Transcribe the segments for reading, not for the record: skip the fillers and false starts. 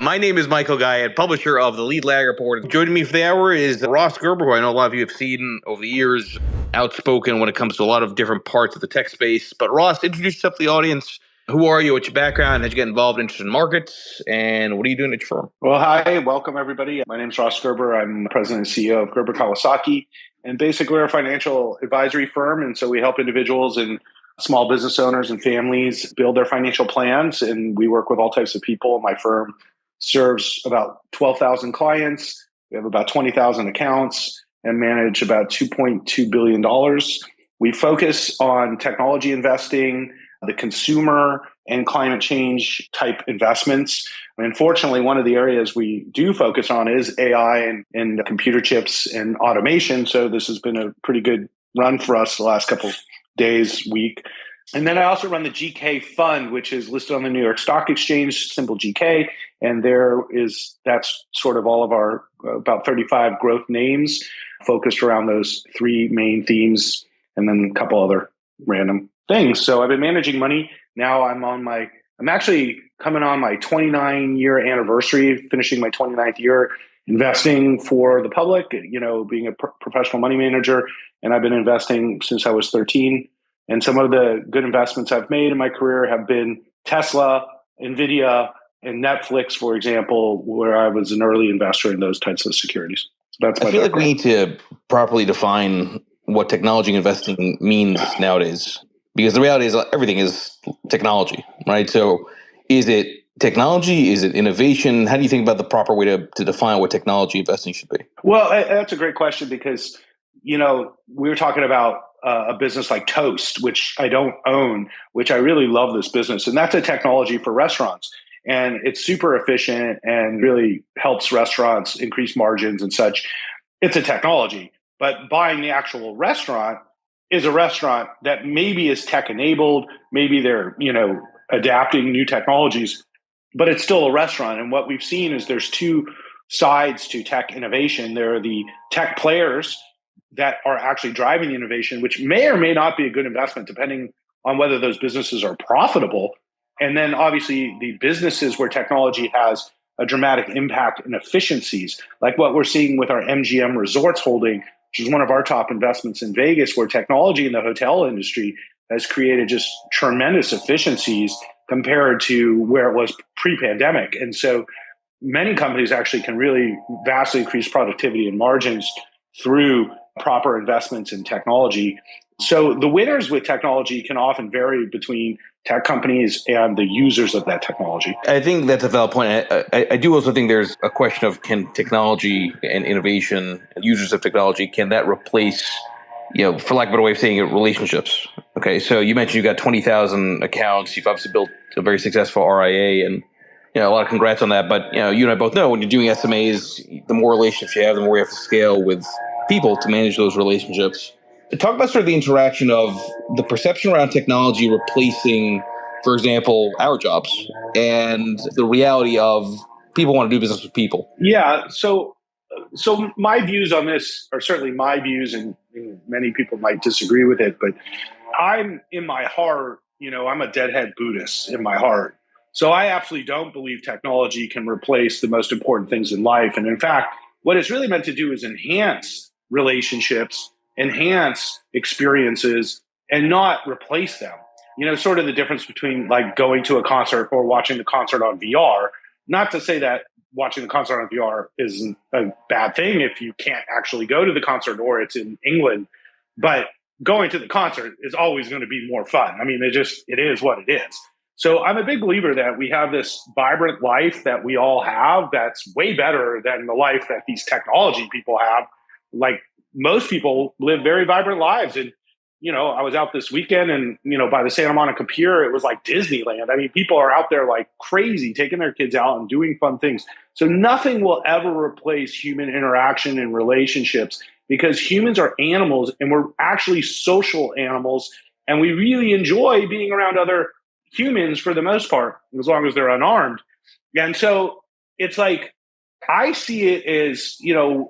My name is Michael Guyette, publisher of the Lead Lag Report. Joining me for the hour is Ross Gerber, who I know a lot of you have seen over the years, outspoken when it comes to a lot of different parts of the tech space. But Ross, introduce yourself to the audience. Who are you? What's your background? How'd you get involved in markets? And what are you doing at your firm? Well, hi. Welcome, everybody. My name is Ross Gerber. I'm president and CEO of Gerber Kawasaki. And basically, we're a financial advisory firm. And so we help individuals and small business owners and families build their financial plans. And we work with all types of people. My firm serves about 12,000 clients. We have about 20,000 accounts and manage about $2.2 billion. We focus on technology investing, the consumer, and climate change type investments. Unfortunately, one of the areas we do focus on is AI and computer chips and automation. So this has been a pretty good run for us the last couple of days, week. And then I also run the GK Fund, which is listed on the New York Stock Exchange, symbol GK. And that's sort of all of our about 35 growth names focused around those three main themes and then a couple other random things. So I've been managing money. Now I'm actually coming on my 29-year anniversary, finishing my 29th year investing for the public, being a professional money manager. And I've been investing since I was 13. And some of the good investments I've made in my career have been Tesla, NVIDIA, and Netflix, for example, where I was an early investor in those types of securities. So that's my I feel background. like we need to properly define what technology investing means nowadays. Because the reality is everything is technology, right? So is it technology? Is it innovation? How do you think about the proper way to define what technology investing should be? Well, that's a great question because, we were talking about a business like Toast, which I don't own, which I really love this business. And that's a technology for restaurants. And it's super efficient and really helps restaurants increase margins and such. It's a technology. But buying the actual restaurant is a restaurant that maybe is tech enabled, maybe they're, adapting new technologies, but it's still a restaurant. And what we've seen is there's two sides to tech innovation. There are the tech players that are actually driving the innovation, which may or may not be a good investment, depending on whether those businesses are profitable. And then obviously the businesses where technology has a dramatic impact in efficiencies, like what we're seeing with our MGM Resorts holding, which is one of our top investments in Vegas, where technology in the hotel industry has created just tremendous efficiencies compared to where it was pre-pandemic. And so many companies actually can really vastly increase productivity and margins through proper investments in technology. So the winners with technology can often vary between tech companies and the users of that technology. I think that's a valid point. I do also think there's a question of, can technology and innovation and users of technology, can that replace, for lack of a better way of saying it, relationships? Okay, so you mentioned you got 20,000 accounts. You've obviously built a very successful RIA, and a lot of congrats on that. But you and I both know when you're doing SMAs, the more relationships you have, the more you have to scale with people to manage those relationships. Talk about sort of the interaction of the perception around technology replacing, for example, our jobs, and the reality of people want to do business with people. Yeah. So my views on this are certainly my views, and many people might disagree with it, but I'm in my heart, I'm a deadhead Buddhist in my heart. So I absolutely don't believe technology can replace the most important things in life. And in fact, what it's really meant to do is enhance relationships, enhance experiences, and not replace them. Sort of the difference between like going to a concert or watching the concert on VR. Not to say that watching the concert on VR isn't a bad thing if you can't actually go to the concert or it's in England, but going to the concert is always going to be more fun. I mean, it is what it is. So I'm a big believer that we have this vibrant life that we all have that's way better than the life that these technology people have. Like most people live very vibrant lives. And, I was out this weekend and, by the Santa Monica Pier, it was like Disneyland. I mean, people are out there like crazy, taking their kids out and doing fun things. So nothing will ever replace human interaction and relationships, because humans are animals and we're actually social animals. And we really enjoy being around other humans for the most part, as long as they're unarmed. And so it's like, I see it as,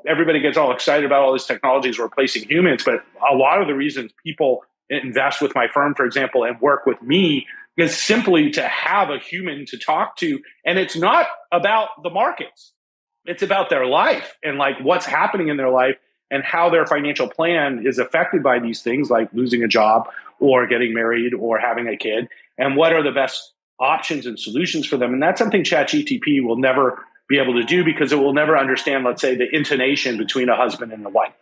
everybody gets all excited about all this technology is replacing humans, but a lot of the reasons people invest with my firm, for example, and work with me is simply to have a human to talk to. And it's not about the markets. It's about their life and like what's happening in their life and how their financial plan is affected by these things like losing a job or getting married or having a kid, and what are the best options and solutions for them. And that's something ChatGTP will never be able to do because it will never understand, let's say, the intonation between a husband and a wife.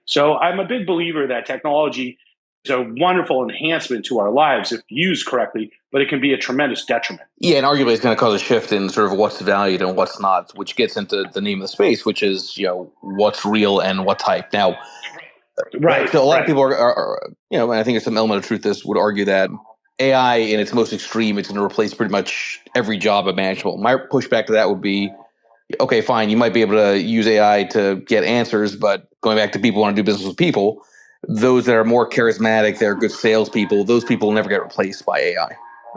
So I'm a big believer that technology is a wonderful enhancement to our lives if used correctly, but it can be a tremendous detriment. Yeah, and arguably it's going to cause a shift in sort of what's valued and what's not, which gets into the name of the space, which is, what's real and what's hype. Now, right. So a lot of people are, and I think there's some element of truth. This would argue that AI in its most extreme, it's going to replace pretty much every job imaginable. My pushback to that would be, okay, fine, you might be able to use AI to get answers, but going back to people who want to do business with people, those that are more charismatic, they're good salespeople, those people will never get replaced by AI,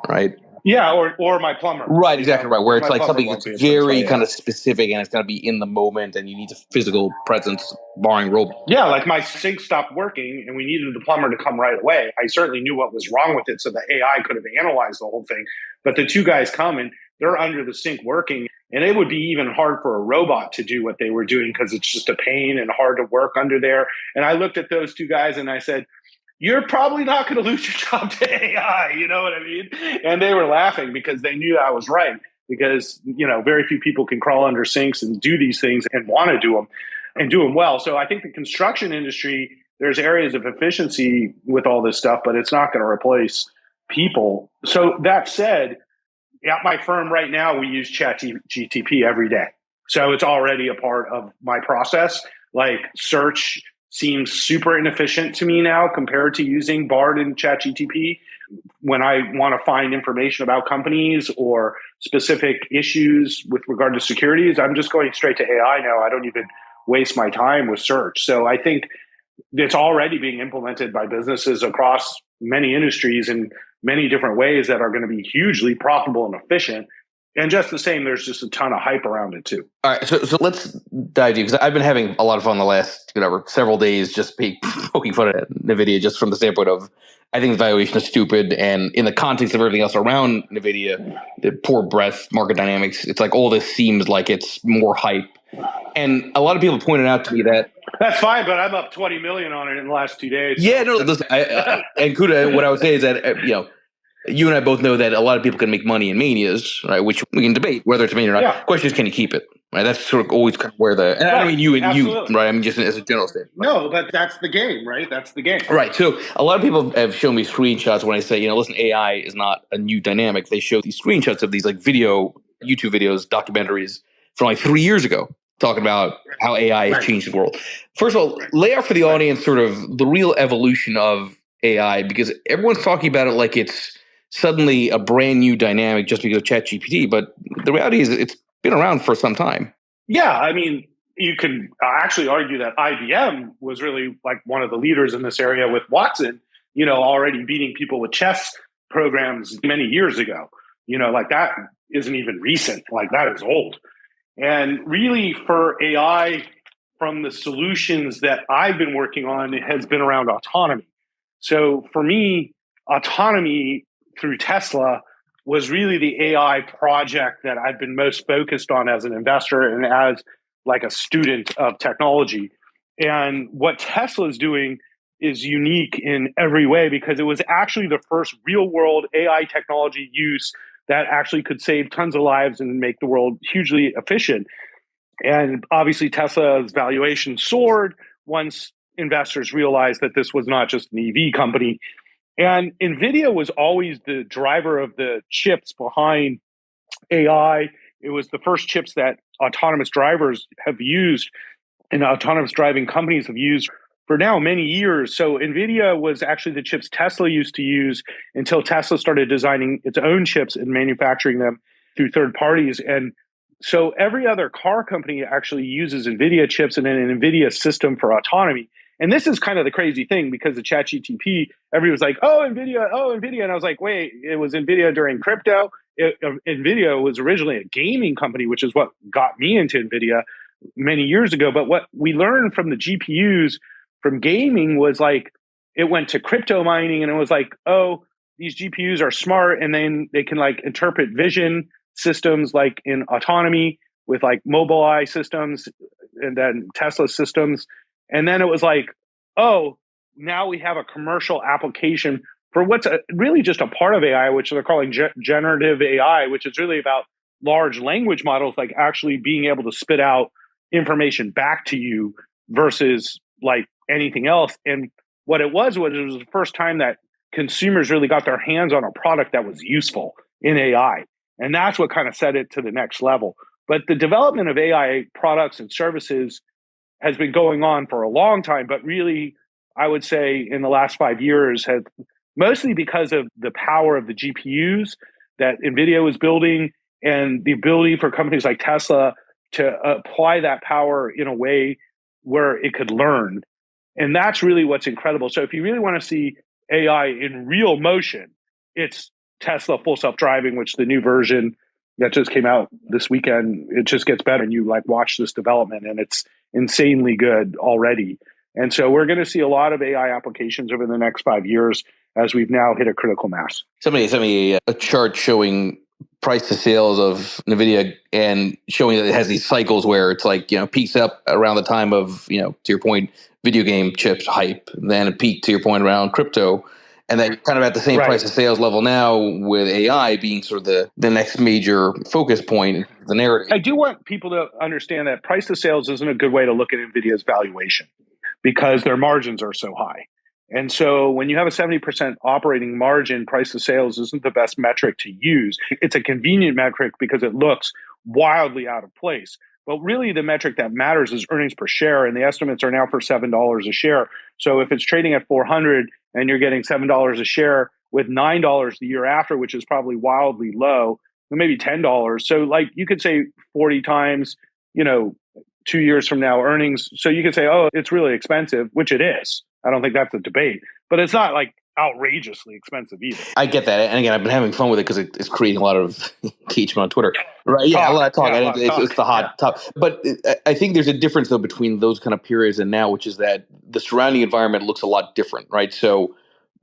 right? Yeah, or my plumber. Right, exactly right. Where it's like something that's very kind of AI. specific and it's going to be in the moment and you need a physical presence, barring robot. Yeah, like my sink stopped working and we needed the plumber to come right away. I certainly knew what was wrong with it, so the AI could have analyzed the whole thing. But the two guys come and they're under the sink working, and it would be even hard for a robot to do what they were doing because it's just a pain and hard to work under there. And I looked at those two guys and I said, you're probably not going to lose your job to AI. You know what I mean? And they were laughing because they knew I was right. Because, very few people can crawl under sinks and do these things and want to do them and do them well. So I think the construction industry, there's areas of efficiency with all this stuff, but it's not going to replace people. So that said, at my firm right now, we use ChatGTP every day. So it's already a part of my process. Like search seems super inefficient to me now compared to using Bard and ChatGTP. When I want to find information about companies or specific issues with regard to securities, I'm just going straight to AI now. I don't even waste my time with search. So I think it's already being implemented by businesses across many industries in many different ways that are going to be hugely profitable and efficient. And just the same, there's just a ton of hype around it too. All right, so let's dive deep because I've been having a lot of fun the last several days just poking fun at NVIDIA just from the standpoint of I think the valuation is stupid, and in the context of everything else around NVIDIA, the poor breadth, market dynamics, it's like all this seems like it's more hype. And a lot of people pointed out to me that that's fine, but I'm up 20 million on it in the last 2 days. Yeah, so. No, listen, and Kuda, what I would say is that you and I both know that a lot of people can make money in manias, right? Which we can debate whether it's a mania or not. Yeah. The question is, can you keep it? Right? That's sort of always kind of where the. And right. I don't mean you and absolutely. You, right? I mean just as a general statement. Right? No, but that's the game, right? That's the game. Right. So a lot of people have shown me screenshots when I say, listen, AI is not a new dynamic. They show these screenshots of these like YouTube videos, documentaries from like 3 years ago, talking about how AI has changed the world. First of all, lay out for the audience sort of the real evolution of AI, because everyone's talking about it like it's suddenly a brand new dynamic just because of ChatGPT. But the reality is it's been around for some time. Yeah. I mean, you can actually argue that IBM was really like one of the leaders in this area with Watson, already beating people with chess programs many years ago. Like that isn't even recent. Like that is old. And really for AI, from the solutions that I've been working on, it has been around autonomy. So for me, autonomy through Tesla was really the AI project that I've been most focused on as an investor and as like a student of technology. And what Tesla is doing is unique in every way because it was actually the first real world AI technology use that actually could save tons of lives and make the world hugely efficient. And obviously Tesla's valuation soared once investors realized that this was not just an EV company. And NVIDIA was always the driver of the chips behind AI. It was the first chips that autonomous drivers have used and autonomous driving companies have used for now many years. So NVIDIA was actually the chips Tesla used to use until Tesla started designing its own chips and manufacturing them through third parties. And so every other car company actually uses NVIDIA chips and an NVIDIA system for autonomy. And this is kind of the crazy thing because of ChatGPT, everybody was like, oh, NVIDIA. And I was like, wait, it was NVIDIA during crypto. NVIDIA was originally a gaming company, which is what got me into NVIDIA many years ago. But what we learned from the GPUs from gaming was like, it went to crypto mining and it was like, oh, these GPUs are smart, and then they can like interpret vision systems like in autonomy with like Mobileye systems and then Tesla systems. And then it was like, oh, now we have a commercial application for what's really just a part of AI, which they're calling generative AI, which is really about large language models, like actually being able to spit out information back to you versus like anything else. And what it was the first time that consumers really got their hands on a product that was useful in AI. And that's what kind of set it to the next level. But the development of AI products and services has been going on for a long time, but really, I would say in the last 5 years, has mostly because of the power of the GPUs that NVIDIA was building and the ability for companies like Tesla to apply that power in a way where it could learn. And that's really what's incredible. So if you really want to see AI in real motion, it's Tesla full self-driving, which the new version that just came out this weekend, it just gets better. And you like watch this development and it's insanely good already. And so we're going to see a lot of AI applications over the next 5 years as we've now hit a critical mass. Somebody sent me a chart showing price to sales of NVIDIA and showing that it has these cycles where it's like, peaks up around the time of, to your point, video game chips hype, then it peaked to your point around crypto. And then kind of at the same price to sales level now with AI being sort of the next major focus point, the narrative. I do want people to understand that price to sales isn't a good way to look at NVIDIA's valuation because their margins are so high. And so when you have a 70% operating margin, price to sales isn't the best metric to use. It's a convenient metric because it looks wildly out of place. But really the metric that matters is earnings per share. And the estimates are now for $7 a share. So if it's trading at 400 and you're getting $7 a share with $9 the year after, which is probably wildly low, maybe $10. So like you could say 40 times, 2 years from now earnings. So you could say, oh, it's really expensive, which it is. I don't think that's a debate, but it's not like outrageously expensive either. I get that. And again, I've been having fun with it because it's creating a lot of engagement on Twitter. Right. Yeah, a lot of talk. Yeah, it's the hot top. But I think there's a difference, though, between those kind of periods and now, which is that the surrounding environment looks a lot different. Right. So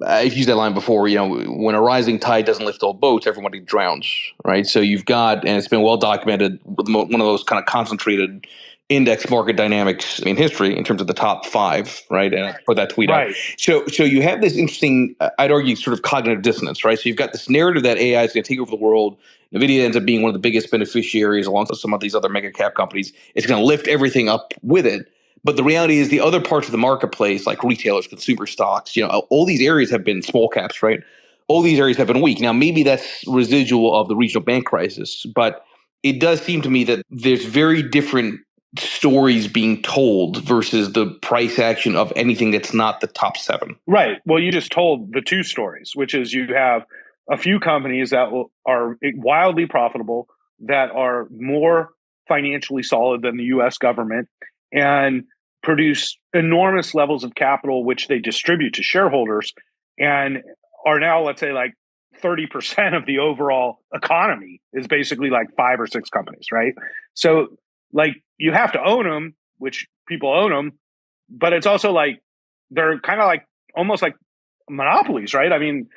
I've used that line before, when a rising tide doesn't lift all boats, everybody drowns. Right. So you've got, and it's been well documented, one of those kind of concentrated index market dynamics in history in terms of the top five, right? And I put that tweet out. So you have this interesting, I'd argue, sort of cognitive dissonance, right? So you've got this narrative that AI is going to take over the world. NVIDIA ends up being one of the biggest beneficiaries alongside some of these other mega cap companies. It's going to lift everything up with it. But the reality is the other parts of the marketplace, like retailers, consumer stocks, all these areas have been small caps, right? All these areas have been weak. Now, maybe that's residual of the regional bank crisis, but it does seem to me that there's very different stories being told versus the price action of anything that's not the top seven. Right. Well, you just told the two stories, which is you have a few companies that are wildly profitable, that are more financially solid than the US government and produce enormous levels of capital, which they distribute to shareholders and are now, let's say, like 30% of the overall economy is basically like 5 or 6 companies, right? So like you have to own them, which people own them, but it's also like they're kind of like almost like monopolies, right? I mean,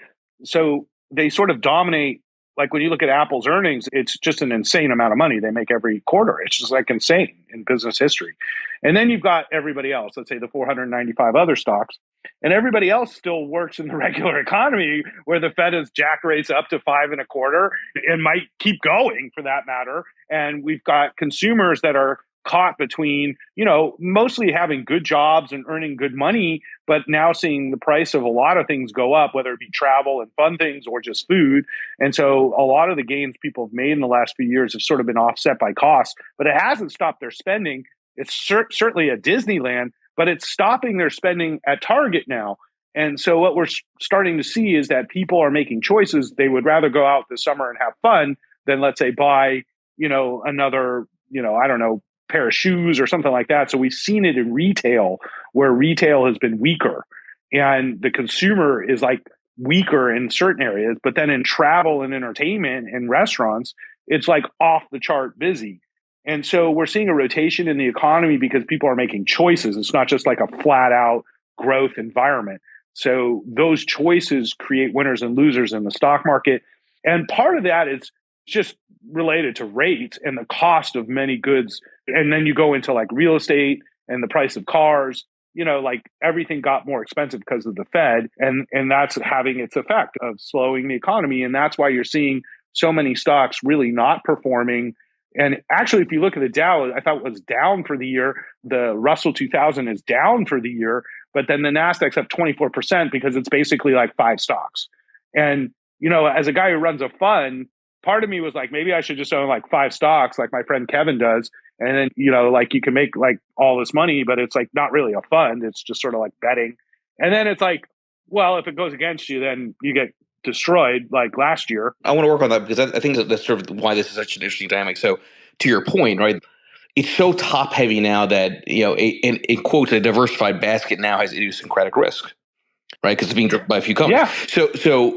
so they sort of dominate. Like when you look at Apple's earnings, it's just an insane amount of money they make every quarter. It's just like insane in business history. And then you've got everybody else, let's say the 495 other stocks, and everybody else still works in the regular economy where the Fed has jacked rates up to 5.25 and might keep going for that matter. And we've got consumers that are caught between, mostly having good jobs and earning good money, but now seeing the price of a lot of things go up, whether it be travel and fun things or just food. And so a lot of the gains people have made in the last few years have sort of been offset by costs, but it hasn't stopped their spending. It's certainly at Disneyland, but it's stopping their spending at Target now. And so what we're starting to see is that people are making choices. They would rather go out this summer and have fun than, let's say, buy, another, I don't know, pair of shoes or something like that. So we've seen it in retail where retail has been weaker and the consumer is like weaker in certain areas, but then in travel and entertainment and restaurants, it's like off the chart busy. And so we're seeing a rotation in the economy because people are making choices. It's not just like a flat out growth environment. So those choices create winners and losers in the stock market. And part of that is just related to rates and the cost of many goods. And then you go into like real estate and the price of cars, like everything got more expensive because of the Fed. And that's having its effect of slowing the economy. And that's why you're seeing so many stocks really not performing. And actually, if you look at the Dow, I thought it was down for the year. The Russell 2000 is down for the year, but then the Nasdaq's up 24% because it's basically like five stocks. And, as a guy who runs a fund, part of me was like, maybe I should just own like five stocks like my friend Kevin does. And then, like you can make like all this money, but it's like not really a fund. It's just sort of like betting. And then it's like, well, if it goes against you, then you get destroyed like last year. I want to work on that because I think that's sort of why this is such an interesting dynamic. So, to your point, right? It's so top heavy now that in quotes, a diversified basket now has idiosyncratic risk, right? Because it's being driven by a few companies. Yeah. So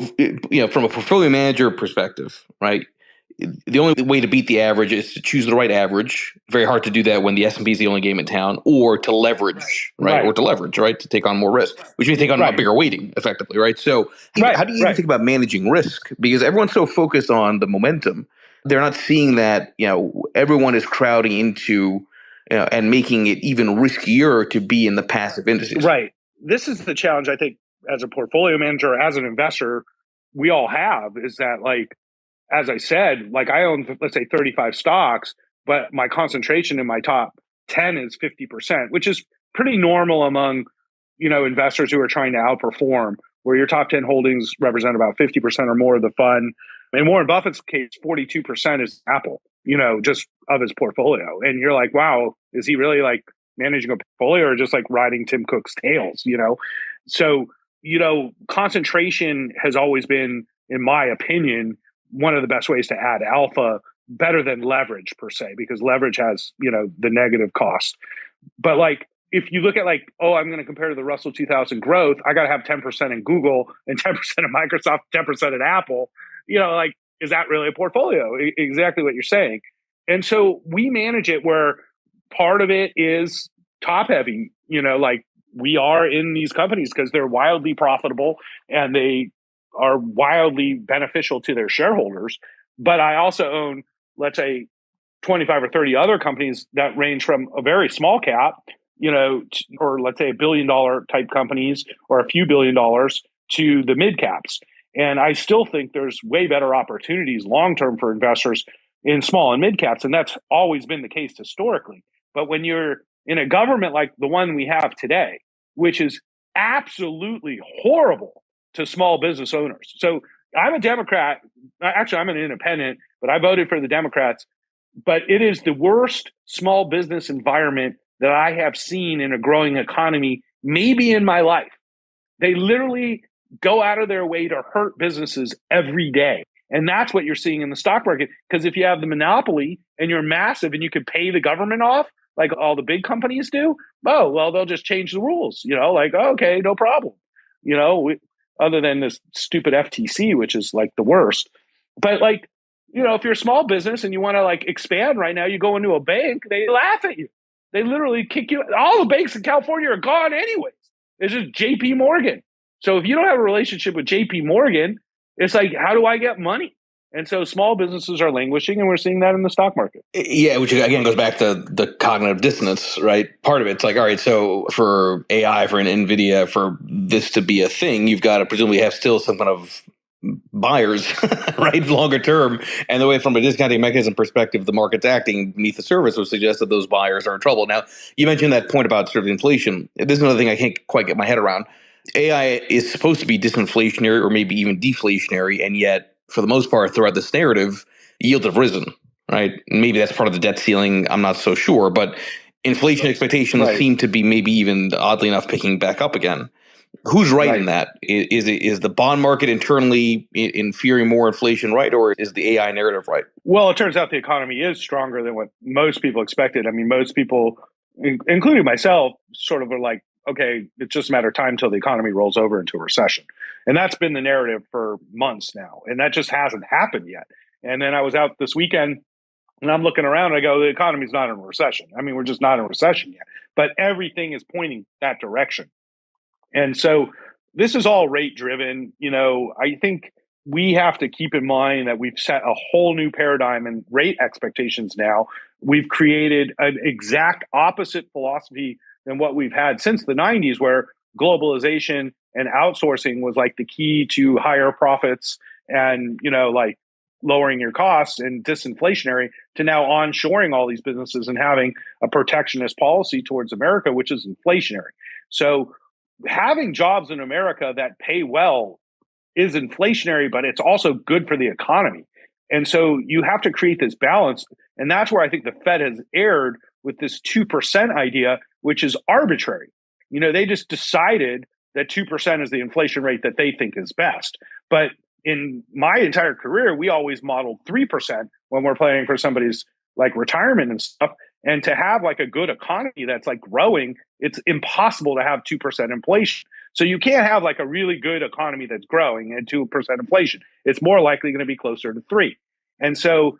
from a portfolio manager perspective, right? The only way to beat the average is to choose the right average. Very hard to do that when the S&P is the only game in town, or to leverage, right? Or to leverage, right? To take on more risk, which means take on a bigger weighting, effectively, right? So how do you even think about managing risk? Because everyone's so focused on the momentum, they're not seeing that everyone is crowding into and making it even riskier to be in the passive indices. Right. This is the challenge I think as a portfolio manager, as an investor, we all have is that like, as I said, like I own, let's say 35 stocks, but my concentration in my top 10 is 50%, which is pretty normal among, investors who are trying to outperform, where your top 10 holdings represent about 50% or more of the fund. In Warren Buffett's case, 42% is Apple, just of his portfolio. And you're like, wow, is he really like managing a portfolio or just like riding Tim Cook's tails, So, concentration has always been, in my opinion, one of the best ways to add alpha, better than leverage per se, because leverage has, the negative cost. But like, if you look at like, oh, I'm going to compare to the Russell 2000 growth, I got to have 10% in Google and 10% in Microsoft, 10% in Apple, like, is that really a portfolio? Exactly what you're saying. And so we manage it where part of it is top heavy, like we are in these companies because they're wildly profitable and they are wildly beneficial to their shareholders. But I also own, let's say, 25 or 30 other companies that range from a very small cap, or let's say $1 billion type companies or a few $1 billion to the mid caps. And I still think there's way better opportunities long term for investors in small and mid caps. And that's always been the case historically. But when you're in a government like the one we have today, which is absolutely horrible to small business owners. So I'm a Democrat. Actually, I'm an independent, but I voted for the Democrats. But it is the worst small business environment that I have seen in a growing economy, maybe in my life. They literally go out of their way to hurt businesses every day. And that's what you're seeing in the stock market. Because if you have the monopoly and you're massive and you can pay the government off, like all the big companies do, oh, well, they'll just change the rules, like, oh, okay, no problem. Other than this stupid FTC, which is like the worst. But like, if you're a small business and you want to like expand right now, you go into a bank, they laugh at you. They literally kick you. All the banks in California are gone anyways. It's just JP Morgan. So if you don't have a relationship with JP Morgan, it's like, how do I get money? And so small businesses are languishing, and we're seeing that in the stock market. Yeah, which again goes back to the cognitive dissonance, right? Part of it's like, all right, so for AI, for an NVIDIA, for this to be a thing, you've got to presumably have still some kind of buyers, right, longer term. And the way from a discounting mechanism perspective, the market's acting beneath the surface would suggest that those buyers are in trouble. Now, you mentioned that point about sort of inflation. This is another thing I can't quite get my head around. AI is supposed to be disinflationary or maybe even deflationary, and yet, for the most part, throughout this narrative, yields have risen, right? Maybe that's part of the debt ceiling. I'm not so sure, but inflation expectations seem to be maybe even oddly enough picking back up again. Who's right in that? Is the bond market internally in fearing more inflation right, or is the AI narrative right? Well, it turns out the economy is stronger than what most people expected. I mean, most people, including myself, sort of are like, okay, it's just a matter of time until the economy rolls over into a recession. And that's been the narrative for months now. And that just hasn't happened yet. And then I was out this weekend and I'm looking around and I go, the economy's not in a recession. I mean, we're just not in a recession yet. But everything is pointing that direction. And so this is all rate driven. I think we have to keep in mind that we've set a whole new paradigm in rate expectations now. We've created an exact opposite philosophy than what we've had since the 90s, where globalization and outsourcing was like the key to higher profits and, like lowering your costs and disinflationary, to now onshoring all these businesses and having a protectionist policy towards America, which is inflationary. So having jobs in America that pay well is inflationary, but it's also good for the economy. And so you have to create this balance. And that's where I think the Fed has erred with this 2% idea, which is arbitrary. They just decided that 2% is the inflation rate that they think is best. But in my entire career, we always modeled 3% when we're planning for somebody's like retirement and stuff. And to have like a good economy that's like growing, it's impossible to have 2% inflation. So you can't have like a really good economy that's growing and 2% inflation. It's more likely going to be closer to 3. And so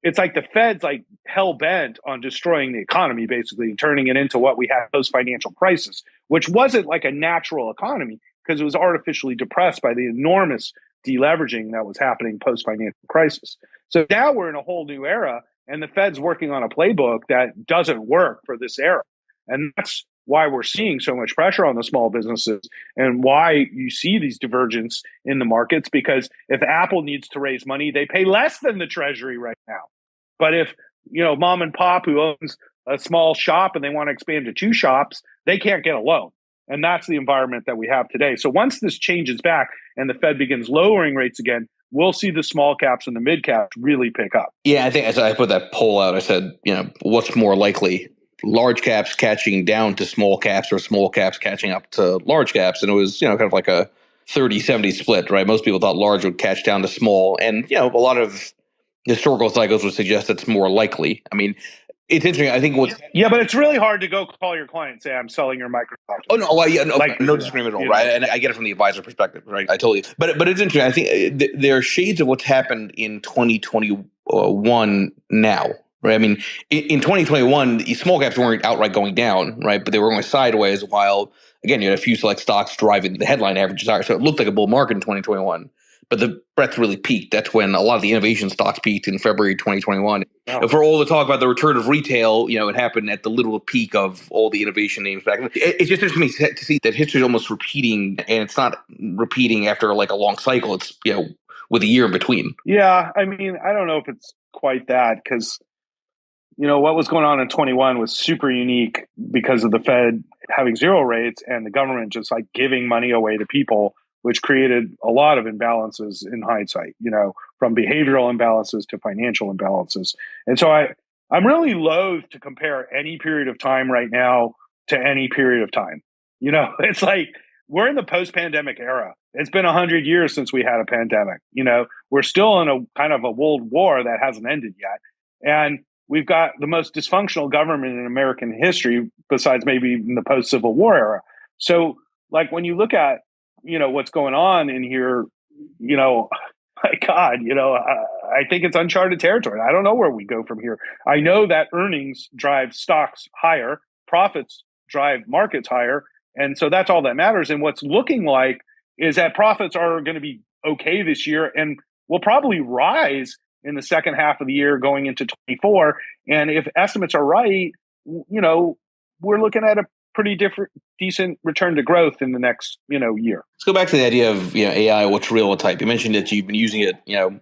it's like the Fed's like hell bent on destroying the economy, basically turning it into what we had post financial crisis, which wasn't like a natural economy because it was artificially depressed by the enormous deleveraging that was happening post financial crisis. So now we're in a whole new era, and the Fed's working on a playbook that doesn't work for this era. And that's why we're seeing so much pressure on the small businesses and why you see these divergence in the markets. Because if Apple needs to raise money, they pay less than the Treasury right now. But if, mom and pop who owns a small shop and they want to expand to 2 shops, they can't get a loan. And that's the environment that we have today. So once this changes back and the Fed begins lowering rates again, we'll see the small caps and the mid caps really pick up. Yeah, I think as I put that poll out, I said, what's more likely? Large caps catching down to small caps or small caps catching up to large caps. And it was, kind of like a 30-70 split, right? Most people thought large would catch down to small. And, a lot of historical cycles would suggest it's more likely. I mean, it's interesting. I think yeah, but it's really hard to go call your client and say, I'm selling your Microsoft. Oh, no. Well, yeah, no disagreement at all, right? And I get it from the advisor perspective, right? I totally. But it's interesting. I think there are shades of what's happened in 2021 now, right? I mean, in 2021, small caps weren't outright going down, right? But they were going sideways while, again, you had a few select stocks driving the headline averages higher. So it looked like a bull market in 2021. But the breadth really peaked. That's when a lot of the innovation stocks peaked in February 2021. Oh. For all the talk about the return of retail, it happened at the literal peak of all the innovation names back then. It's just interesting to see that history is almost repeating, and it's not repeating after like a long cycle. It's, with a year in between. Yeah, I mean, I don't know if it's quite that because, what was going on in 21 was super unique because of the Fed having zero rates and the government just like giving money away to people, which created a lot of imbalances in hindsight, from behavioral imbalances to financial imbalances. And so I'm really loath to compare any period of time right now to any period of time. It's like we're in the post-pandemic era. It's been 100 years since we had a pandemic. We're still in a kind of a world war that hasn't ended yet. And we've got the most dysfunctional government in American history, besides maybe in the post-Civil War era. So like when you look at what's going on in here, my God, I think it's uncharted territory. I don't know where we go from here. I know that earnings drive stocks higher, profits drive markets higher. And so that's all that matters. And what's looking like is that profits are going to be okay this year and will probably rise in the second half of the year going into 24. And if estimates are right, we're looking at a pretty decent return to growth in the next, year. Let's go back to the idea of, AI, what's real, what type. You mentioned that you've been using it,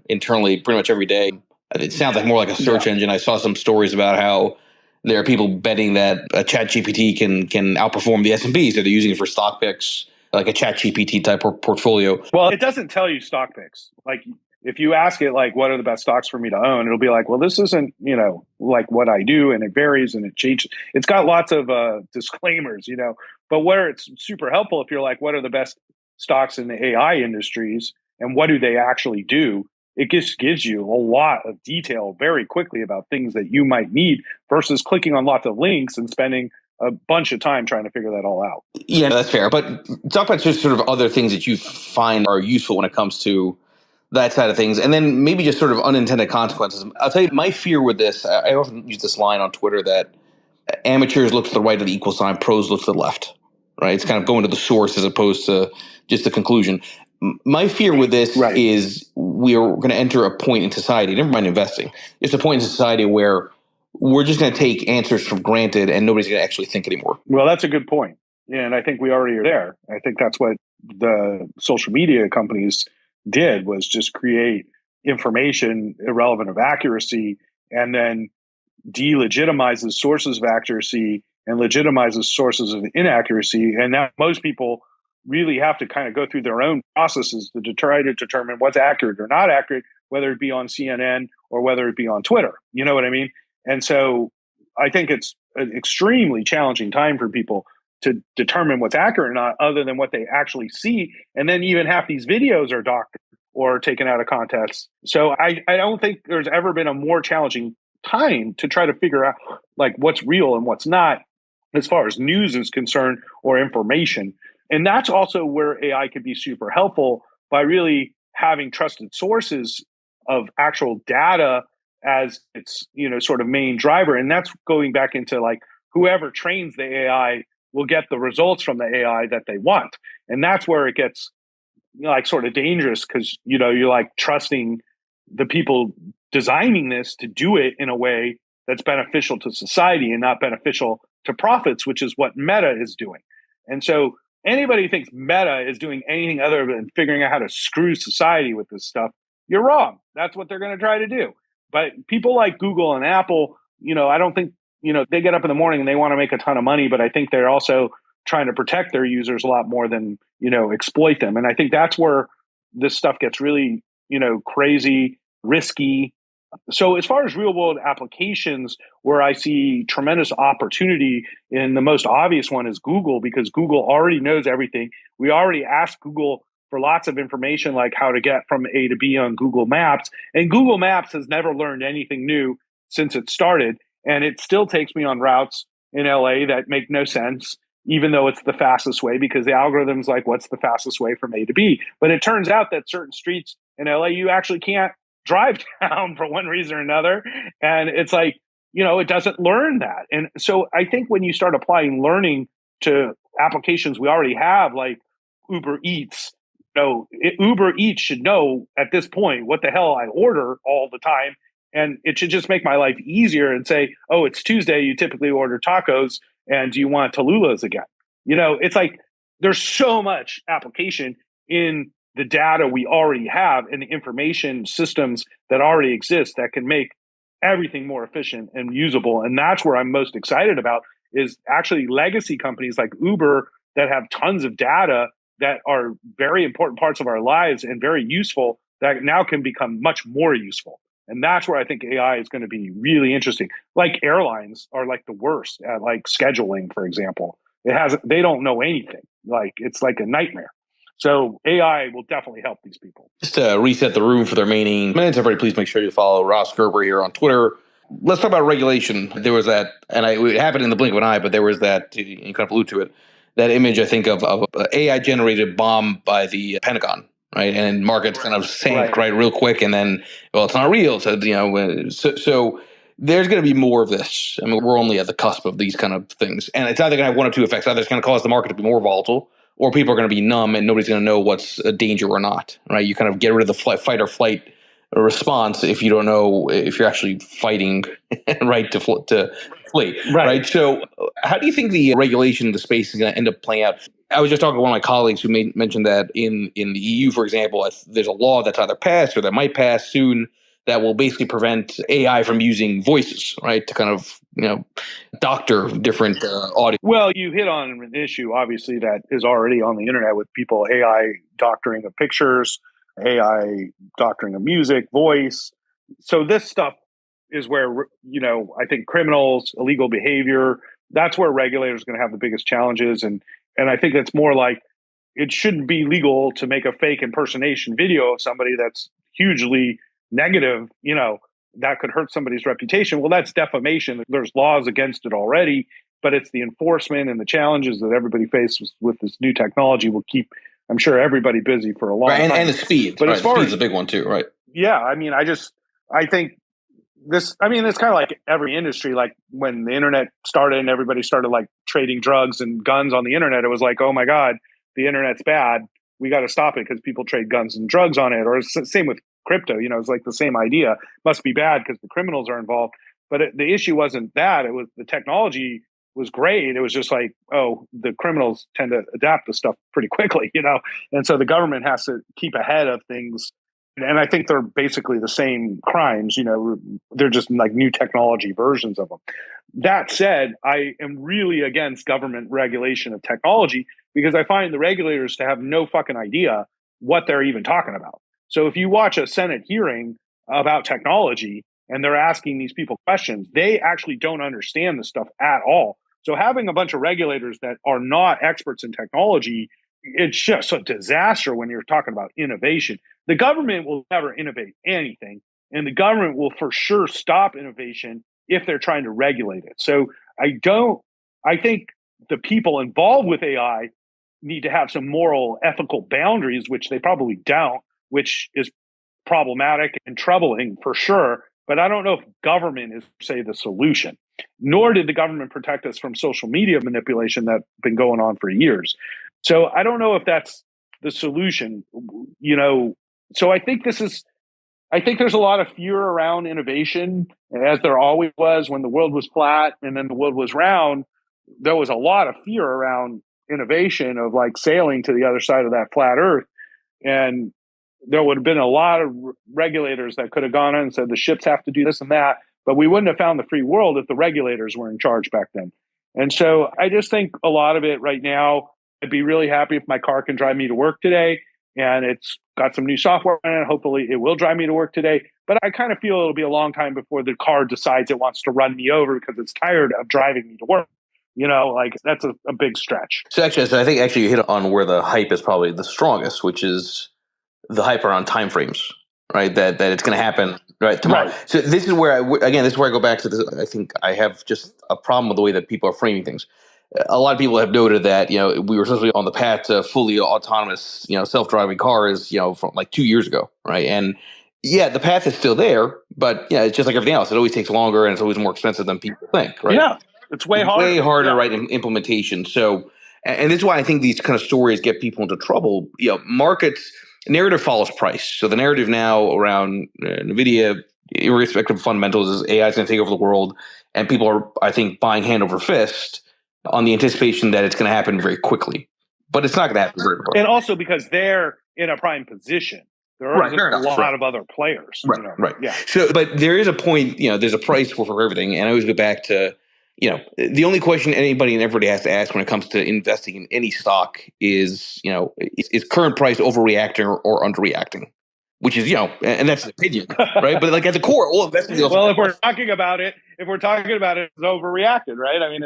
internally pretty much every day. It sounds like more like a search engine. I saw some stories about how there are people betting that a chat GPT can outperform the S&P. So they're using it for stock picks, like a chat GPT type portfolio. Well, it doesn't tell you stock picks. Like if you ask it, like, what are the best stocks for me to own? It'll be like, well, this isn't, like what I do, and it varies and it changes. It's got lots of disclaimers, but where it's super helpful if you're like, what are the best stocks in the AI industries and what do they actually do? It just gives you a lot of detail very quickly about things that you might need versus clicking on lots of links and spending a bunch of time trying to figure that all out. Yeah, that's fair. But talk about just sort of other things that you find are useful when it comes to that side of things. And then maybe just sort of unintended consequences. I'll tell you, my fear with this, I often use this line on Twitter that amateurs look to the right of the equal sign, pros look to the left. right? It's kind of going to the source as opposed to just the conclusion. My fear with this is we are going to enter a point in society, never mind investing, it's a point in society where we're just going to take answers for granted and nobody's going to actually think anymore. Well, that's a good point. And I think we already are there. I think that's what the social media companies did, was just create information irrelevant of accuracy and then delegitimizes sources of accuracy and legitimizes sources of inaccuracy. And now most people really have to kind of go through their own processes to try to determine what's accurate or not accurate, whether it be on CNN or whether it be on Twitter. You know what I mean? And so I think it's an extremely challenging time for people to determine what's accurate or not, other than what they actually see. And then even half these videos are doctored or taken out of context. So I don't think there's ever been a more challenging time to try to figure out like what's real and what's not as far as news is concerned or information. And that's also where AI could be super helpful, by really having trusted sources of actual data as its, sort of main driver. And that's going back into like whoever trains the AI will get the results from the AI that they want. And that's where it gets like sort of dangerous, because you're like trusting the people designing this to do it in a way that's beneficial to society and not beneficial to profits, which is what Meta is doing. And so anybody who thinks Meta is doing anything other than figuring out how to screw society with this stuff, you're wrong. That's what they're going to try to do. But people like Google and Apple, I don't think, they get up in the morning and they want to make a ton of money, but I think they're also trying to protect their users a lot more than, exploit them. And I think that's where this stuff gets really, crazy, risky. So as far as real world applications, where I see tremendous opportunity, and the most obvious one is Google, because Google already knows everything. We already asked Google for lots of information, like how to get from A to B on Google Maps. And Google Maps has never learned anything new since it started. And it still takes me on routes in LA that make no sense, even though it's the fastest way, because the algorithm's like, what's the fastest way from A to B? But it turns out that certain streets in LA, you actually can't drive down for one reason or another. And it's like, it doesn't learn that. And so I think when you start applying learning to applications we already have, like Uber Eats, Uber Eats should know at this point what the hell I order all the time. And it should just make my life easier and say, oh, it's Tuesday, you typically order tacos, and do you want Tallulah's again? It's like there's so much application in the data we already have and the information systems that already exist that can make everything more efficient and usable. And that's where I'm most excited about, is actually legacy companies like Uber that have tons of data that are very important parts of our lives and very useful, that now can become much more useful. And that's where I think AI is going to be really interesting. Like airlines are like the worst at like scheduling, for example. They don't know anything. Like it's like a nightmare. So AI will definitely help these people. Just to reset the room for the remaining minutes, everybody please make sure you follow Ross Gerber here on Twitter. Let's talk about regulation. There was that, and it happened in the blink of an eye, but there was that, you kind of allude to it, that image, I think, of an AI-generated bomb by the Pentagon, right? And markets kind of sank right real quick, and then, well, it's not real. So, so there's going to be more of this. I mean, we're only at the cusp of these kind of things. And it's either going to have one of two effects. Either it's going to cause the market to be more volatile, or people are going to be numb and nobody's going to know what's a danger or not, right? You kind of get rid of the fight or flight response if you don't know if you're actually fighting, right, to flee, right? So how do you think the regulation in the space is going to end up playing out? I was just talking to one of my colleagues who mentioned that in the EU, for example, there's a law that's either passed or that might pass soon that will basically prevent AI from using voices, right, to kind of, doctor different audio. Well, you hit on an issue, obviously, that is already on the internet with people AI doctoring of pictures, AI doctoring of music, voice. So this stuff is where, I think criminals, illegal behavior, that's where regulators are going to have the biggest challenges. And I think it's more like it shouldn't be legal to make a fake impersonation video of somebody that's hugely negative, that could hurt somebody's reputation. Well, that's defamation. There's laws against it already, but it's the enforcement and the challenges that everybody faces with this new technology will keep, I'm sure, everybody busy for a long time. And the speed. But as far speed's a big one too, right? Yeah, I mean, I think I mean, it's kind of like every industry. Like when the internet started and everybody started like trading drugs and guns on the internet, it was like, oh my God, the internet's bad. We got to stop it because people trade guns and drugs on it. Or same with crypto. It's like the same idea. Must be bad because the criminals are involved. But the issue wasn't that. It was the technology was great. It was just like, oh, the criminals tend to adapt to stuff pretty quickly, and so the government has to keep ahead of things. And I think they're basically the same crimes, they're just like new technology versions of them. That said, I am really against government regulation of technology because I find the regulators to have no fucking idea what they're even talking about. So if you watch a Senate hearing about technology and they're asking these people questions, they actually don't understand the stuff at all. So having a bunch of regulators that are not experts in technology, it's just a disaster when you're talking about innovation. The government will never innovate anything, and the government will for sure stop innovation if they're trying to regulate it. So I think the people involved with AI need to have some moral, ethical boundaries, which they probably don't, which is problematic and troubling for sure. But I don't know if government is, say, the solution. Nor did the government protect us from social media manipulation that's been going on for years. So I don't know if that's the solution. So I think there's a lot of fear around innovation, as there always was when the world was flat and then the world was round. There was a lot of fear around innovation of like sailing to the other side of that flat earth. And there would have been a lot of regulators that could have gone in and said the ships have to do this and that, but we wouldn't have found the free world if the regulators were in charge back then. And so I just think a lot of it right now, I'd be really happy if my car can drive me to work today and it's got some new software in it. Hopefully it will drive me to work today. But I kind of feel it'll be a long time before the car decides it wants to run me over because it's tired of driving me to work. Like that's a big stretch. So I think actually you hit on where the hype is probably the strongest, which is the hype around timeframes, right? That it's going to happen right tomorrow. Right. So this is where this is where I go back to this. I think I have just a problem with the way that people are framing things. A lot of people have noted that we were supposed to be on the path to fully autonomous self-driving cars from like 2 years ago, right? And yeah, the path is still there, but it's just like everything else. It always takes longer and it's always more expensive than people think, right? Yeah, it's way harder. Way harder, right, in implementation. So, and this is why I think these kind of stories get people into trouble. Markets narrative follows price. So the narrative now around NVIDIA, irrespective of fundamentals, is AI is going to take over the world, and people are, I think, buying hand over fist on the anticipation that it's going to happen very quickly. But it's not going to happen very quickly. And also because they're in a prime position. There are a lot of other players. Right. Yeah. So, but there is a point, there's a price for everything. And I always go back to, the only question anybody and everybody has to ask when it comes to investing in any stock is, is current price overreacting or underreacting? Which is, and that's an opinion, right? But like at the core, all investors. Well, if we're talking about it, it's overreacted, right? I mean,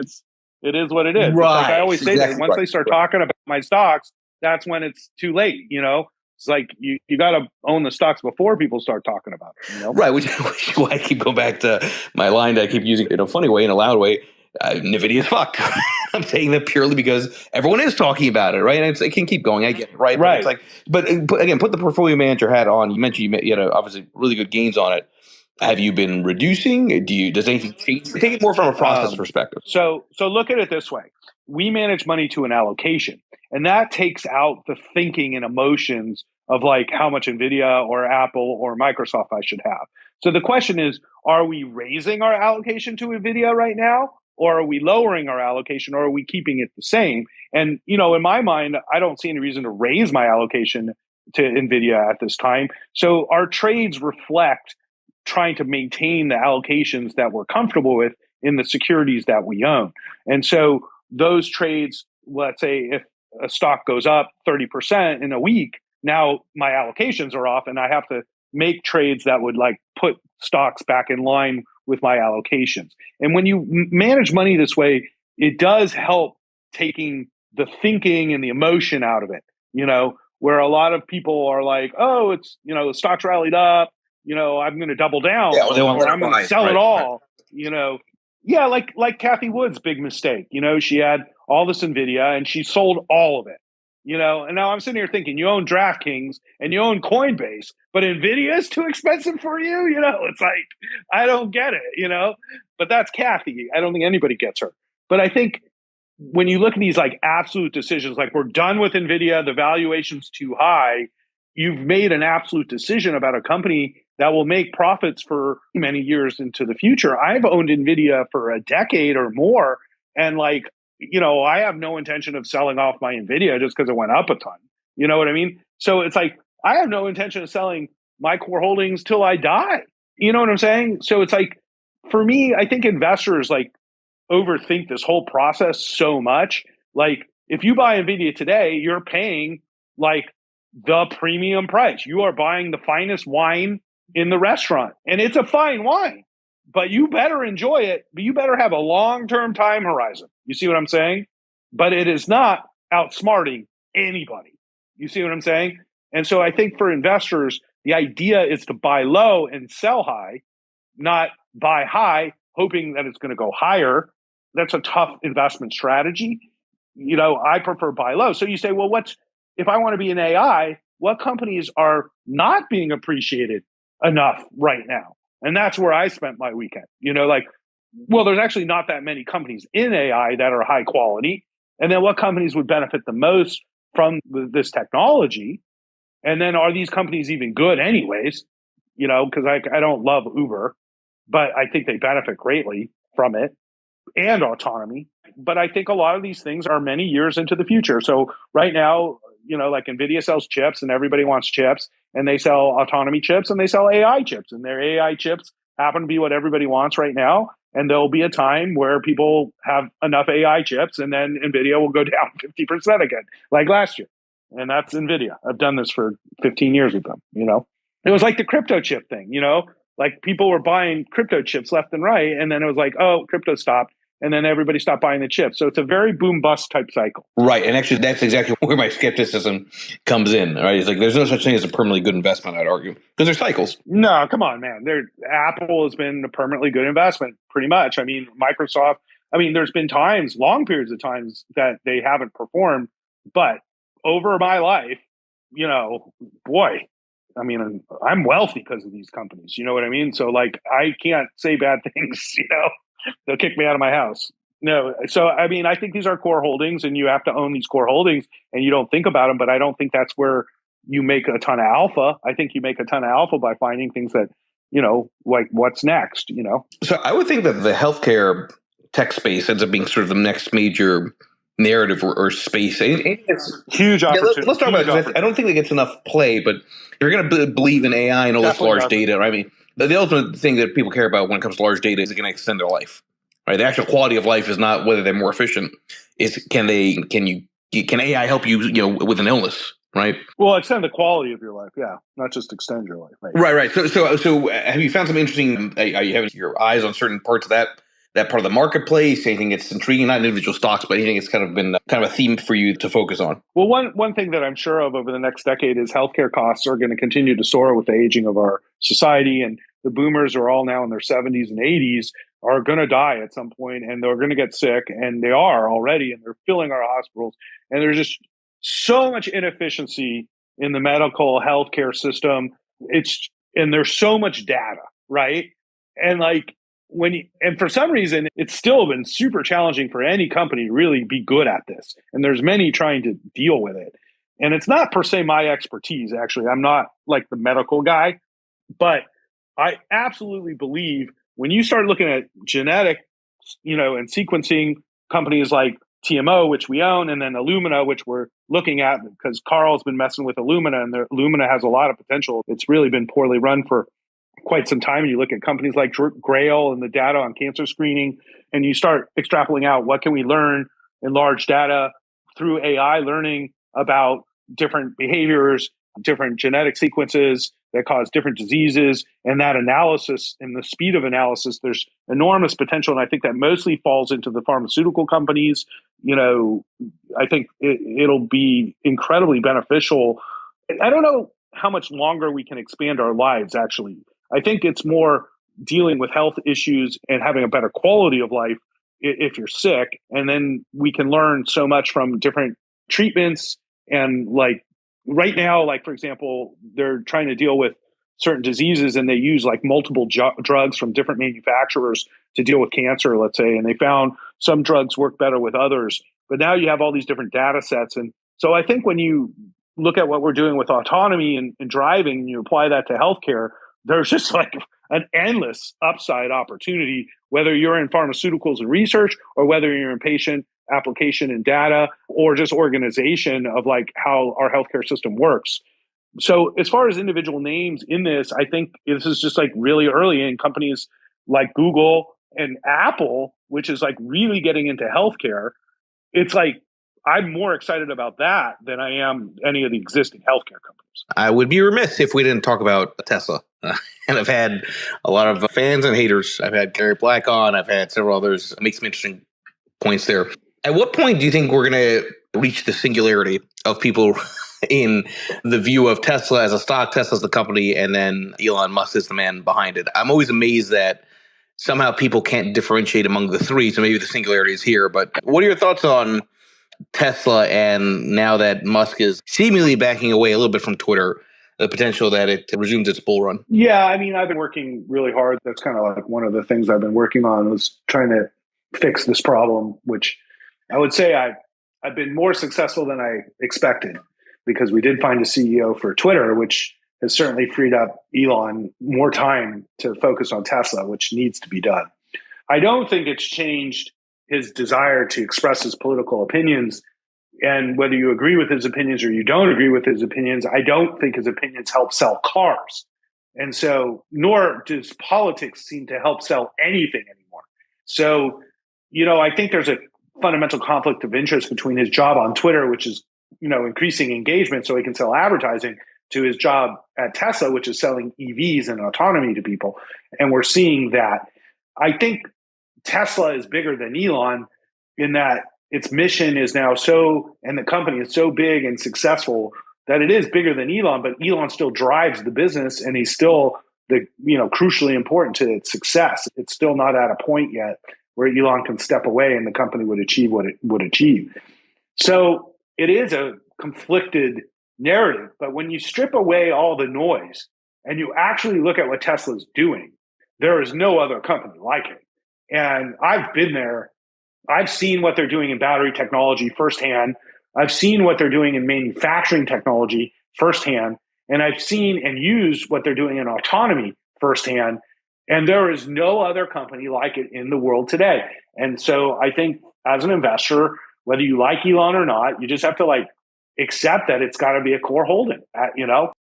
it is what it is. Right. It's like I always say that once they start talking about my stocks, that's when it's too late. It's like you got to own the stocks before people start talking about it. Right, which is why I keep going back to my line that I keep using in a funny way, in a loud way. NVIDIA's fuck. I'm saying that purely because everyone is talking about it, right? And it can keep going. I get it, right? Right. But again, put the portfolio manager hat on. You mentioned you had obviously really good gains on it. Have you been reducing? Does anything change? Take it more from a process perspective. So look at it this way: we manage money to an allocation, and that takes out the thinking and emotions of like how much NVIDIA or Apple or Microsoft I should have. So the question is, are we raising our allocation to NVIDIA right now? Or are we lowering our allocation, or are we keeping it the same? And, in my mind, I don't see any reason to raise my allocation to NVIDIA at this time. So our trades reflect trying to maintain the allocations that we're comfortable with in the securities that we own. And so those trades, let's say if a stock goes up 30% in a week, now my allocations are off and I have to make trades that would like put stocks back in line with my allocations. And when you manage money this way, it does help taking the thinking and the emotion out of it, where a lot of people are like, oh, it's, the stock's rallied up, I'm going to double down, or I'm going to sell it all, Yeah, like Kathy Wood's big mistake. She had all this NVIDIA and she sold all of it. And now I'm sitting here thinking you own DraftKings and you own Coinbase, but Nvidia is too expensive for you. It's like, I don't get it. But that's Kathy. I don't think anybody gets her. But I think when you look at these like absolute decisions, like we're done with Nvidia, the valuation's too high, you've made an absolute decision about a company that will make profits for many years into the future. I've owned Nvidia for a decade or more, and I have no intention of selling off my Nvidia just because it went up a ton. You know what I mean? So it's like I have no intention of selling my core holdings till I die. You know what I'm saying? So it's like for me, I think investors like overthink this whole process so much. Like if you buy Nvidia today, you're paying like the premium price. You are buying the finest wine in the restaurant, and it's a fine wine, but you better enjoy it. But you better have a long-term time horizon. You see what I'm saying? But it is not outsmarting anybody. You see what I'm saying? And so I think for investors, the idea is to buy low and sell high, not buy high, hoping that it's going to go higher. That's a tough investment strategy. I prefer buy low. So you say, well, if I want to be an AI, what companies are not being appreciated enough right now? And that's where I spent my weekend. There's actually not that many companies in AI that are high quality. And then what companies would benefit the most from this technology? And then are these companies even good anyways? Because I don't love Uber, but I think they benefit greatly from it and autonomy. But I think a lot of these things are many years into the future. So right now, like Nvidia sells chips and everybody wants chips, and they sell autonomy chips and they sell AI chips, and their AI chips happen to be what everybody wants right now. And there'll be a time where people have enough AI chips and then Nvidia will go down 50% again, like last year. And that's Nvidia. I've done this for 15 years with them. It was like the crypto chip thing, like people were buying crypto chips left and right. And then it was like, oh, crypto stopped. And then everybody stopped buying the chips. So it's a very boom bust type cycle. Right. And actually, that's exactly where my skepticism comes in. Right. It's like there's no such thing as a permanently good investment, I'd argue, because there's cycles. No, come on, man. Apple has been a permanently good investment, pretty much. I mean, Microsoft, there's been times, long periods of times that they haven't performed. But over my life, boy, I'm wealthy because of these companies. You know what I mean? So, like, I can't say bad things, they'll kick me out of my house. No. So, I think these are core holdings and you have to own these core holdings and you don't think about them, but I don't think that's where you make a ton of alpha. I think you make a ton of alpha by finding things that, like what's next. So I would think that the healthcare tech space ends up being sort of the next major narrative or space. Huge opportunity. Let's talk about it. I don't think it gets enough play, but if you're going to believe in AI and all this large data, the ultimate thing that people care about when it comes to large data is it going to extend their life, right? The actual quality of life is not whether they're more efficient. Is can AI help you, with an illness, right? Well, extend the quality of your life, yeah, not just extend your life. Right. So have you found something interesting? Are you having your eyes on certain parts of that part of the marketplace? Anything that's intriguing, not individual stocks, but anything that's kind of been kind of a theme for you to focus on? Well, one thing that I'm sure of over the next decade is healthcare costs are going to continue to soar with the aging of our society, and the boomers are all now in their 70s and 80s are going to die at some point, and they're going to get sick, and they are already, and they're filling our hospitals, and there's just so much inefficiency in the medical healthcare system. And there's so much data, right? And like and for some reason, it's still been super challenging for any company to really be good at this. And there's many trying to deal with it. And it's not per se my expertise, actually. I'm not like the medical guy, but I absolutely believe when you start looking at genetic, and sequencing companies like TMO, which we own, and then Illumina, which we're looking at because Carl's been messing with Illumina, and Illumina has a lot of potential. It's really been poorly run for quite some time. You look at companies like Grail and the data on cancer screening, and you start extrapolating out what can we learn in large data through AI learning about different behaviors, different genetic sequences that cause different diseases, and that analysis and the speed of analysis, there's enormous potential. And I think that mostly falls into the pharmaceutical companies. I think it'll be incredibly beneficial. I don't know how much longer we can expand our lives, actually. I think it's more dealing with health issues and having a better quality of life if you're sick. And then we can learn so much from different treatments And like right now, like for example, they're trying to deal with certain diseases and they use like multiple drugs from different manufacturers to deal with cancer, let's say. And they found some drugs work better with others. But now you have all these different data sets. And so I think when you look at what we're doing with autonomy and driving, and you apply that to healthcare, there's just like an endless upside opportunity, whether you're in pharmaceuticals and research or whether you're in patient application and data or just organization of like how our healthcare system works. So as far as individual names in this, I think this is just like really early, and companies like Google and Apple, which is like really getting into healthcare, it's like I'm more excited about that than I am any of the existing healthcare companies. I would be remiss if we didn't talk about Tesla. And I've had a lot of fans and haters. I've had Gary Black on. I've had several others make some interesting points there. At what point do you think we're going to reach the singularity of people in the view of Tesla as a stock, Tesla as the company, and then Elon Musk is the man behind it? I'm always amazed that somehow people can't differentiate among the three. So maybe the singularity is here. But what are your thoughts on Tesla and now that Musk is seemingly backing away a little bit from Twitter, the potential that it resumes its bull run? Yeah, I mean, I've been working really hard. That's kind of like one of the things I've been working on was trying to fix this problem, which I would say I've been more successful than I expected because we did find a CEO for Twitter, which has certainly freed up Elon more time to focus on Tesla, which needs to be done. I don't think it's changed his desire to express his political opinions. And whether you agree with his opinions or you don't agree with his opinions, I don't think his opinions help sell cars. And so, nor does politics seem to help sell anything anymore. So, I think there's a fundamental conflict of interest between his job on Twitter, which is, increasing engagement so he can sell advertising, to his job at Tesla, which is selling EVs and autonomy to people. And we're seeing that. I think Tesla is bigger than Elon in that its mission is now and the company is so big and successful that it is bigger than Elon, but Elon still drives the business and he's still crucially important to its success. It's still not at a point yet where Elon can step away and the company would achieve what it would achieve. So it is a conflicted narrative, but when you strip away all the noise and you actually look at what Tesla's doing, there is no other company like it. And I've been there. I've seen what they're doing in battery technology firsthand. I've seen what they're doing in manufacturing technology firsthand. And I've seen and used what they're doing in autonomy firsthand. And there is no other company like it in the world today. And so I think as an investor, whether you like Elon or not, you just have to accept that it's got to be a core holding.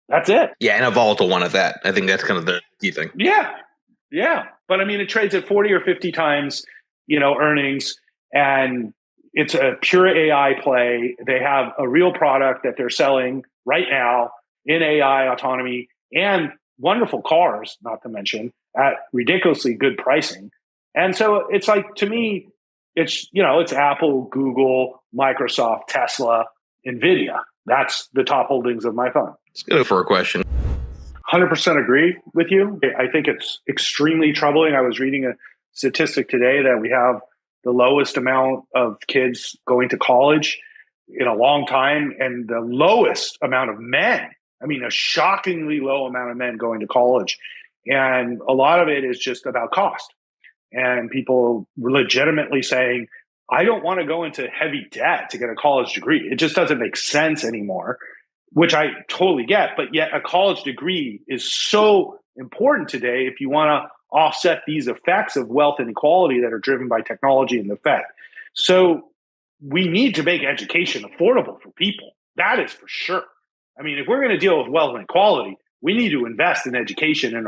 That's it. Yeah, and a volatile one at that. I think that's kind of the key thing. Yeah. But I mean, it trades at 40 or 50 times, earnings, and it's a pure AI play. They have a real product that they're selling right now in AI autonomy and wonderful cars, not to mention, at ridiculously good pricing. And so it's like, to me, it's Apple, Google, Microsoft, Tesla, NVIDIA. That's the top holdings of my fund. Let's go for a question. 100% agree with you. I think it's extremely troubling. I was reading a statistic today that we have the lowest amount of kids going to college in a long time and the lowest amount of men. I mean, a shockingly low amount of men going to college. And a lot of it is just about cost. And people legitimately saying, I don't want to go into heavy debt to get a college degree. It just doesn't make sense anymore, which I totally get. But yet a college degree is so important today if you want to offset these effects of wealth inequality that are driven by technology and the Fed. So we need to make education affordable for people. That is for sure. I mean, if we're going to deal with wealth inequality, we need to invest in education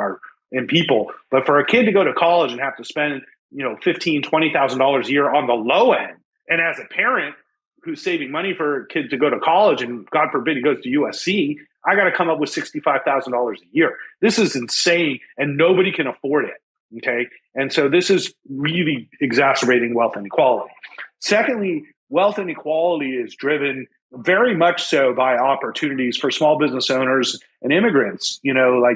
in people. But for a kid to go to college and have to spend, $15,000, $20,000 a year on the low end, and as a parent who's saving money for a kid to go to college, and God forbid he goes to USC, I got to come up with $65,000 a year. This is insane, and nobody can afford it. Okay, and so this is really exacerbating wealth inequality. Secondly, wealth inequality is driven very much so by opportunities for small business owners and immigrants.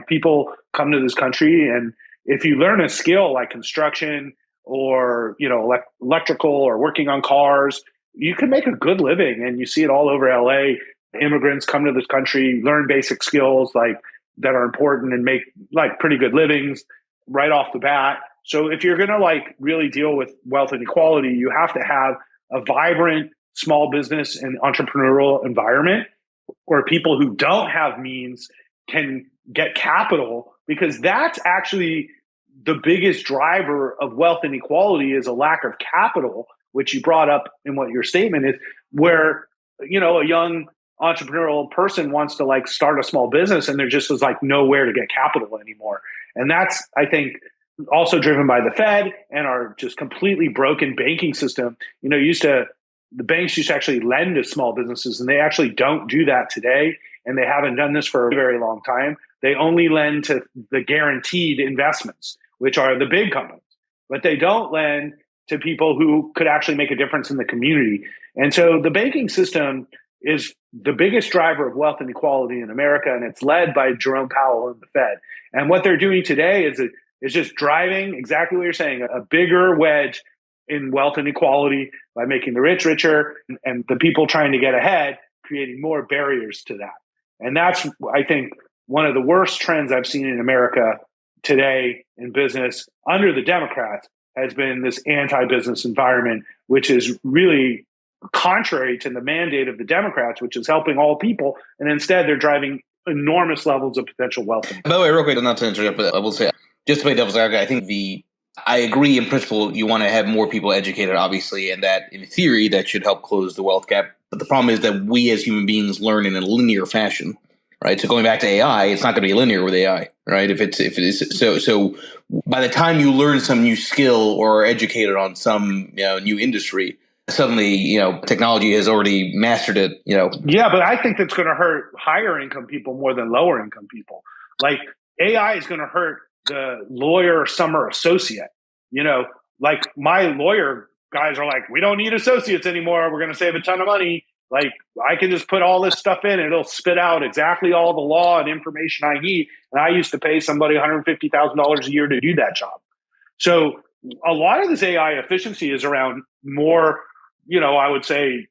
People come to this country, and if you learn a skill like construction or electrical or working on cars, you can make a good living. And you see it all over LA. immigrants come to this country, learn basic skills like that are important and make like pretty good livings right off the bat. So if you're going to like really deal with wealth inequality, you have to have a vibrant small business and entrepreneurial environment where people who don't have means can get capital, because that's actually the biggest driver of wealth inequality is a lack of capital, which you brought up in what your statement is, where, you know, a young entrepreneurial person wants to like start a small business and there just is like nowhere to get capital anymore. And that's, I think, also driven by the Fed and our just completely broken banking system. You know, the banks used to actually lend to small businesses, and they actually don't do that today. And they haven't done this for a very long time. They only lend to the guaranteed investments, which are the big companies, but they don't lend to people who could actually make a difference in the community. And so the banking system is the biggest driver of wealth inequality in America, and it's led by Jerome Powell and the Fed. And what they're doing today is just driving exactly what you're saying, a bigger wedge in wealth inequality by making the rich richer and the people trying to get ahead, creating more barriers to that. And that's, I think, one of the worst trends I've seen in America today in business under the Democrats has been this anti-business environment, which is really contrary to the mandate of the Democrats, which is helping all people. And instead, they're driving enormous levels of potential wealth. By the way, real quick, not to interrupt, but I will say, just to play devil's advocate, I think I agree in principle, you want to have more people educated, obviously, and that in theory, that should help close the wealth gap. But the problem is that we as human beings learn in a linear fashion, right? So going back to AI, it's not going to be linear with AI, right? If it is, so by the time you learn some new skill or are educated on some new industry, suddenly, technology has already mastered it, Yeah, but I think that's going to hurt higher income people more than lower income people. Like AI is going to hurt the lawyer summer associate. Like my lawyer guys are like, we don't need associates anymore. We're going to save a ton of money. Like I can just put all this stuff in and it'll spit out exactly all the law and information I need. And I used to pay somebody $150,000 a year to do that job. So a lot of this AI efficiency is around more, I would say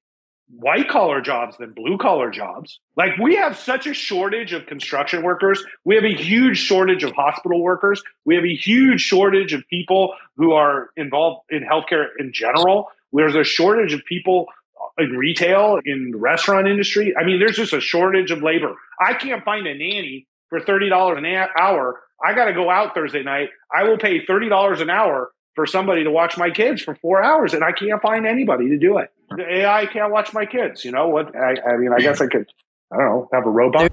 white collar jobs than blue collar jobs. Like we have such a shortage of construction workers. We have a huge shortage of hospital workers. We have a huge shortage of people who are involved in healthcare in general. There's a shortage of people in retail, in the restaurant industry. I mean, there's just a shortage of labor. I can't find a nanny for $30 an hour. I got to go out Thursday night. I will pay $30 an hour for somebody to watch my kids for 4 hours, and I can't find anybody to do it. The AI can't watch my kids. You know what? I mean, I guess I could, I don't know, have a robot.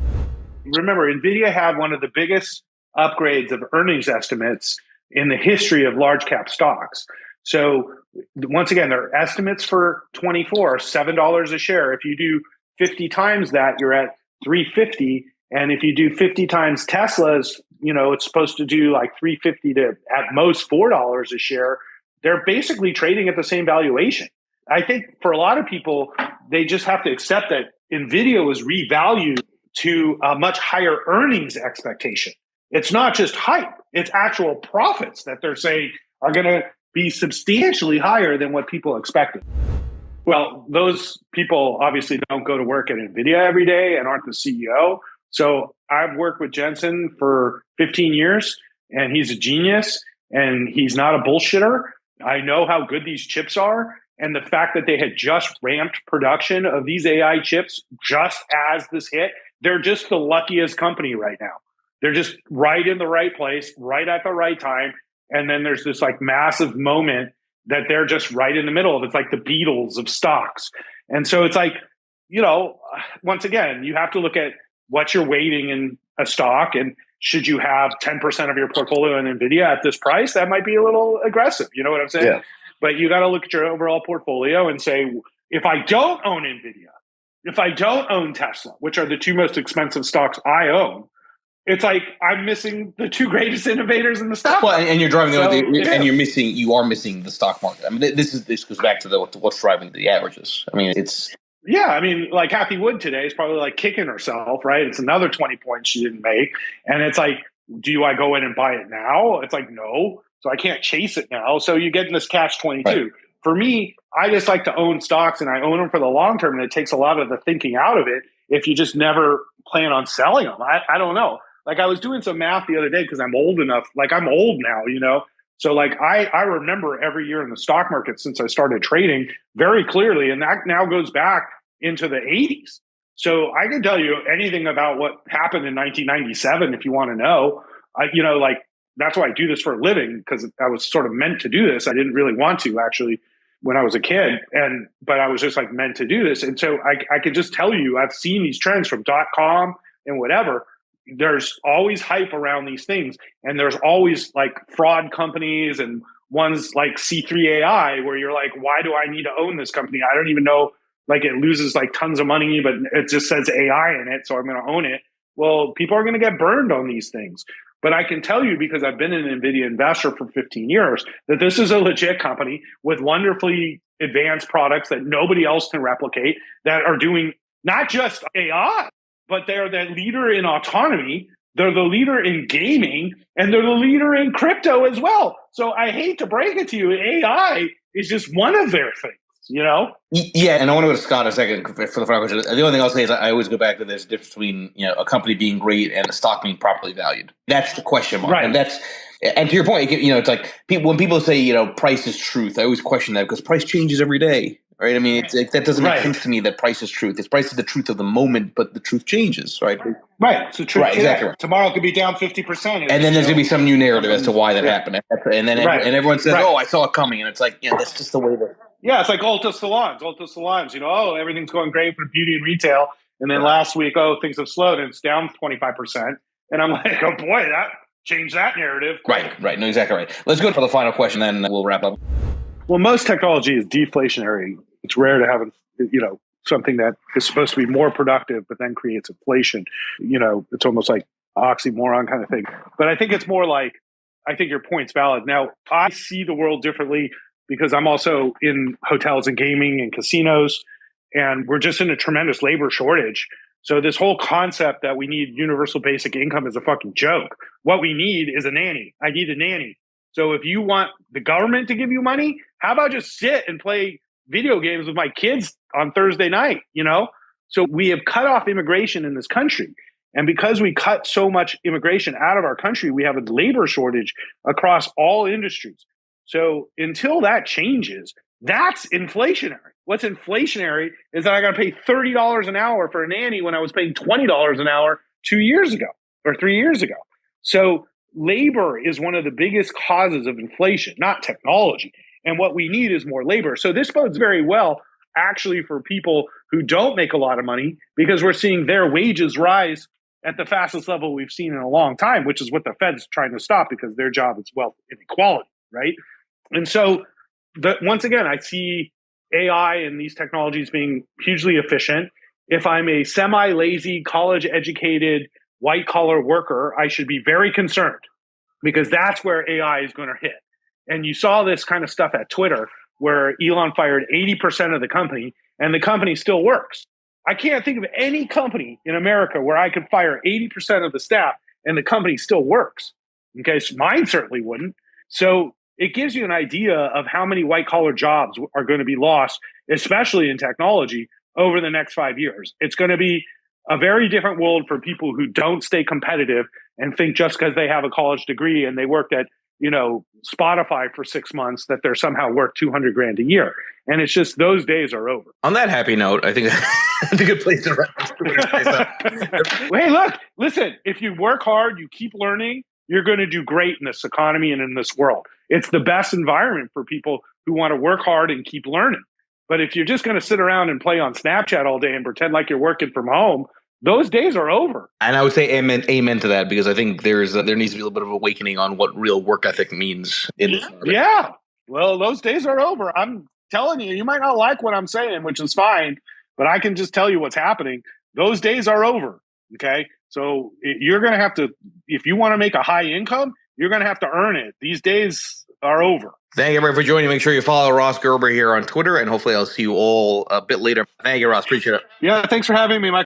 Remember, NVIDIA had one of the biggest upgrades of earnings estimates in the history of large cap stocks. So once again, their estimates for 24 are $7 a share. If you do 50 times that, you're at 350. And if you do 50 times Tesla's, it's supposed to do like 350 to at most $4 a share. They're basically trading at the same valuation. I think for a lot of people, they just have to accept that NVIDIA was revalued to a much higher earnings expectation. It's not just hype, it's actual profits that they're saying are going to be substantially higher than what people expected. Well, those people obviously don't go to work at NVIDIA every day and aren't the CEO. So I've worked with Jensen for 15 years, and he's a genius, and he's not a bullshitter. I know how good these chips are. And the fact that they had just ramped production of these AI chips just as this hit, they're just the luckiest company right now. They're just right in the right place, right at the right time. And then there's this like massive moment that they're just right in the middle of. It's like the Beatles of stocks. And so it's like, once again, you have to look at what you're weighting in a stock, and should you have 10% of your portfolio in NVIDIA at this price? That might be a little aggressive. You know what I'm saying? Yeah. But you got to look at your overall portfolio and say, if I don't own NVIDIA, if I don't own Tesla, which are the two most expensive stocks I own, it's like I'm missing the two greatest innovators in the stock market. Well, and you're driving and you are missing the stock market. I mean, this goes back to what's driving the averages. I mean, it's. Yeah, I mean, like Kathy Wood today is probably like kicking herself, right? It's another 20 points she didn't make. And it's like, do I go in and buy it now? It's like, no. So I can't chase it now. So you get in this catch-22. Right. For me, I just like to own stocks, and I own them for the long term, and it takes a lot of the thinking out of it. if you just never plan on selling them. I don't know. Like I was doing some math the other day because I'm old enough. Like I'm old now, So like I remember every year in the stock market since I started trading very clearly, and that now goes back into the 80s. So I can tell you anything about what happened in 1997 if you want to know. Like that's why I do this for a living, because I was sort of meant to do this. I didn't really want to actually when I was a kid, but I was just like meant to do this. And so I could just tell you, I've seen these trends from .com and whatever. There's always hype around these things, and there's always like fraud companies and ones like C3 AI where you're like, why do I need to own this company? I don't even know. Like it loses like tons of money, but it just says AI in it, so I'm going to own it. Well, people are going to get burned on these things. But I can tell you, because I've been an NVIDIA investor for 15 years, that this is a legit company with wonderfully advanced products that nobody else can replicate, that are doing not just AI, but they're the leader in autonomy. They're the leader in gaming, and they're the leader in crypto as well. So I hate to break it to you, AI is just one of their things. Yeah, and I want to go to Scott a second for the final question. The only thing I'll say is I always go back to this difference between a company being great and a stock being properly valued. That's the question mark, right? And to your point, it's like when people say price is truth, I always question that because price changes every day, right? I mean, that doesn't make sense to me that price is truth. Price is the truth of the moment, but the truth changes, right? Right. It's the truth. Right, exactly. Right. Tomorrow it could be down 50%. And then there's going to be some new narrative as to why that happened. And then and everyone says, oh, I saw it coming. And it's like, that's just the way that. Yeah, it's like Ulta salons. Everything's going great for beauty and retail. And then last week, things have slowed and it's down 25%. And I'm like, oh boy, that changed that narrative. Right. No, exactly right. Let's go for the final question, then we'll wrap up. Well, most technology is deflationary. It's rare to have, something that is supposed to be more productive, but then creates inflation. It's almost like oxymoron kind of thing. But I think it's more like, I think your point's valid. Now, I see the world differently because I'm also in hotels and gaming and casinos, and we're just in a tremendous labor shortage. So this whole concept that we need universal basic income is a fucking joke. What we need is a nanny. I need a nanny. So if you want the government to give you money, how about just sit and play video games with my kids on Thursday night, So we have cut off immigration in this country. And because we cut so much immigration out of our country, we have a labor shortage across all industries. So until that changes, that's inflationary. What's inflationary is that I got to pay $30 an hour for a nanny when I was paying $20 an hour 2 years ago or 3 years ago. So labor is one of the biggest causes of inflation, not technology. And what we need is more labor. So this bodes very well, actually, for people who don't make a lot of money, because we're seeing their wages rise at the fastest level we've seen in a long time, which is what the Fed's trying to stop, because their job is wealth inequality, right? And so, once again, I see AI and these technologies being hugely efficient. If I'm a semi-lazy, college-educated, white-collar worker, I should be very concerned, because that's where AI is going to hit. And you saw this kind of stuff at Twitter, where Elon fired 80% of the company, and the company still works. I can't think of any company in America where I could fire 80% of the staff and the company still works. Okay, so mine certainly wouldn't. So it gives you an idea of how many white-collar jobs are going to be lost, especially in technology, over the next 5 years. It's going to be a very different world for people who don't stay competitive and think just because they have a college degree and they worked at Spotify for 6 months that they're somehow worth $200,000 a year. And it's just, those days are over. On that happy note, I think that's a good place to wrap this. Hey, look, listen, if you work hard, you keep learning, you're going to do great in this economy and in this world. It's the best environment for people who want to work hard and keep learning. But if you're just going to sit around and play on Snapchat all day and pretend like you're working from home, those days are over. And I would say amen to that, because I think there needs to be a little bit of awakening on what real work ethic means in this market. Yeah. Well, those days are over. I'm telling you, you might not like what I'm saying, which is fine, but I can just tell you what's happening. Those days are over. Okay. So you're going to have to, if you want to make a high income, you're going to have to earn it. These days are over. Thank you, everybody, for joining. Make sure you follow Ross Gerber here on Twitter, and hopefully I'll see you all a bit later. Thank you, Ross. Appreciate it. Yeah. Thanks for having me, Mike.